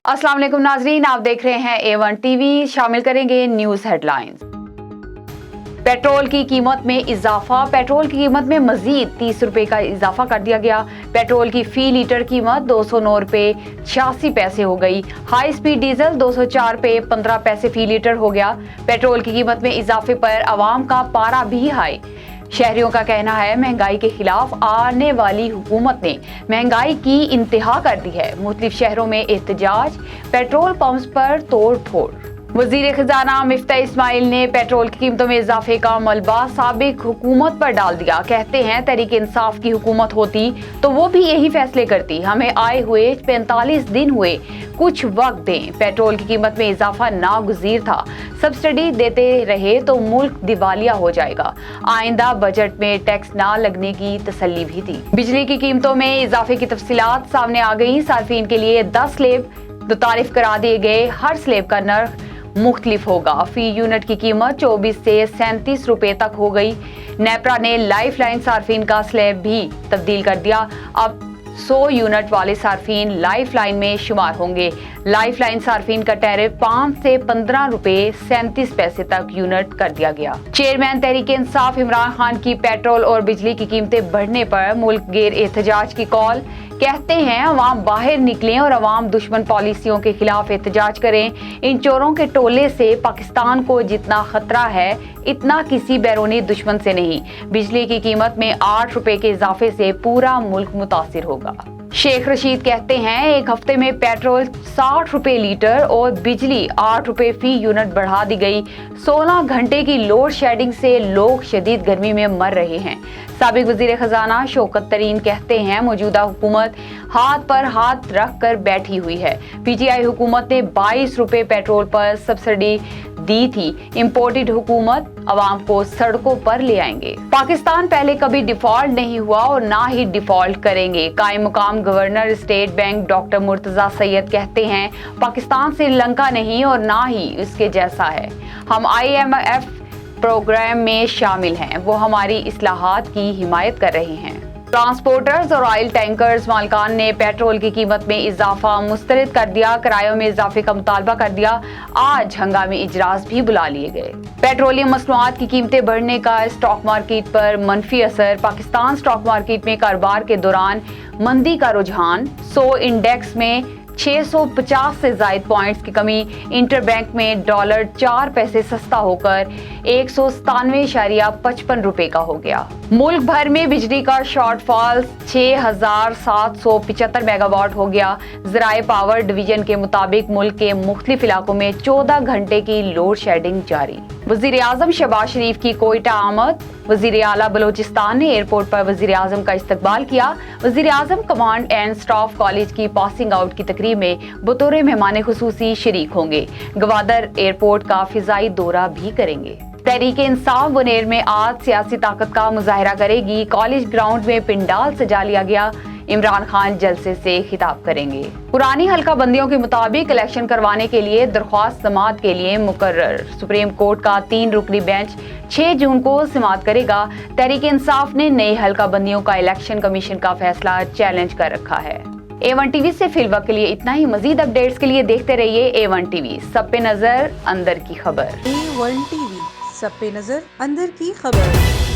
अस्सलाम वालेकुम नाजरीन, आप देख रहे हैं A1 टीवी। शामिल करेंगे न्यूज हेडलाइंस। पेट्रोल की कीमत में इजाफा। पेट्रोल की कीमत में मजीद 30 रुपए का इजाफा कर दिया गया। पेट्रोल की फी लीटर कीमत 209 रुपए 86 पैसे हो गई। हाई स्पीड डीजल 204 रुपए 15 पैसे फी लीटर हो गया। पेट्रोल की कीमत में इजाफे पर आवाम का पारा भी हाई। शहरियों का कहना है महंगाई के खिलाफ आने वाली हुकूमत ने महंगाई की इंतहा कर दी है। मुख्तलिफ शहरों में एहतजाज, पेट्रोल पंप्स पर तोड़ फोड़। वजीर खजाना मिफ्ता इस्माइल ने पेट्रोल की कीमतों में इजाफे का मलबा साबिक हुकूमत पर डाल दिया। कहते हैं तहरीक इंसाफ की हुकूमत होती तो वो भी यही फैसले करती। हमें आए हुए 45 दिन हुए, कुछ वक्त दें। पेट्रोल की कीमत में इजाफा नागुज़ीर था। सब्सिडी देते रहे तो मुल्क दिवालिया हो जाएगा। आइंदा बजट में टैक्स ना लगने की तसल्ली भी थी। बिजली की कीमतों में इजाफे की तफसीलात सामने आ गई। सार्फिन के लिए 10 स्लेब मुतारिफ करा दिए गए। हर स्लेब का नर्ख मुख्तलिफ होगा। फी यूनिट की कीमत 24 से 37 रुपए तक हो गई। नेपरा ने लाइफ लाइन सार्फिन का स्लैब भी तब्दील कर दिया। अब 100 यूनिट वाले सार्फिन लाइफ लाइन में शुमार होंगे। लाइफ लाइन सार्फिन का टैरिफ 5 से 15 रुपए 37 पैसे तक यूनिट कर दिया गया। चेयरमैन तहरीक इंसाफ इमरान खान की पेट्रोल और बिजली की कीमतें बढ़ने पर मुल्क गिर एहतजाज की कॉल। कहते हैं अवाम बाहर निकलें और अवाम दुश्मन पॉलिसियों के खिलाफ एहतजाज करें। इन चोरों के टोले से पाकिस्तान को जितना खतरा है इतना किसी बैरूनी दुश्मन से नहीं। बिजली की कीमत में 8 रुपए के इजाफे से पूरा मुल्क मुतासिर होगा। शेख रशीद कहते हैं एक हफ्ते में पेट्रोल 60 रुपए लीटर और बिजली 8 रुपए फी यूनिट बढ़ा दी गई। 16 घंटे की लोड शेडिंग से लोग शदीद गर्मी में मर रहे हैं। साबिक वजीर खजाना शौकत तरीन कहते हैं मौजूदा हुकूमत हाथ पर हाथ रख कर बैठी हुई है। PTI हुकूमत ने 22 रुपए पेट्रोल पर सब्सिडी दी थी। इम्पोर्टेड हुकूमत अवाम को सड़कों पर ले आएंगे। पाकिस्तान पहले कभी डिफॉल्ट नहीं हुआ और ना ही डिफॉल्ट करेंगे। कायम मुकाम governor state bank doctor Murtaza Syed कहते हैं पाकिस्तान श्रीलंका नहीं और ना ही उसके जैसा है। हम IMF प्रोग्राम में शामिल हैं। वो हमारी इस्लाहात की हिमायत कर रहे हैं। ट्रांसपोर्टर्स और ऑयल टैंकर्स मालकान ने पेट्रोल की कीमत में इजाफा मुस्तरद कर दिया। किरायों में इजाफे का मुतालबा कर दिया। आज हंगामी इजलास भी बुला लिए गए। पेट्रोलियम मसनूआत की कीमतें बढ़ने का स्टॉक मार्केट पर मनफी असर। पाकिस्तान स्टॉक मार्केट में कारोबार के दौरान मंदी का रुझान। 100 इंडेक्स में 650 से जायद पॉइंट्स की कमी। इंटरबैंक में डॉलर 4 पैसे सस्ता होकर 197.55 रुपए का हो गया। मुल्क भर में बिजली का शॉर्टफॉल 6775 मेगावाट हो गया। ज़राए पावर डिवीजन के मुताबिक मुल्क के मुख्तलिफ इलाकों में 14 घंटे की लोड शेडिंग जारी। वजीर आजम शहबाज शरीफ की कोयटा आमद। वजीर आला बलोचिस्तान ने एयरपोर्ट पर वजीर आजम का इस्तकबाल किया। वजीर आजम कमांड एंड स्टाफ कॉलेज की पासिंग आउट की तकरीब में बतौर मेहमान खुसूसी शरीक होंगे। गवादर एयरपोर्ट का फिजाई दौरा भी करेंगे। तहरीक इंसाफ बुनेर में आज सियासी ताकत का मुजाहरा करेगी। कॉलेज ग्राउंड में पिंडाल सजा लिया गया। इमरान खान जलसे से खिताब करेंगे। पुरानी हल्का बंदियों के मुताबिक इलेक्शन करवाने के लिए दरख्वास्त समाअत के लिए मुकर्रर। सुप्रीम कोर्ट का 3 रुकनी बेंच 6 जून को समाअत करेगा। तहरीक इंसाफ ने नई हल्का बंदियों का इलेक्शन कमीशन का फैसला चैलेंज कर रखा है। A1 टीवी से फिलवक्त के लिए इतना ही। मजीद अपडेट्स के लिए देखते रहिए A1 टीवी। सब पे नजर, अंदर की खबर। A1 टीवी, सब पे नजर, अंदर की खबर।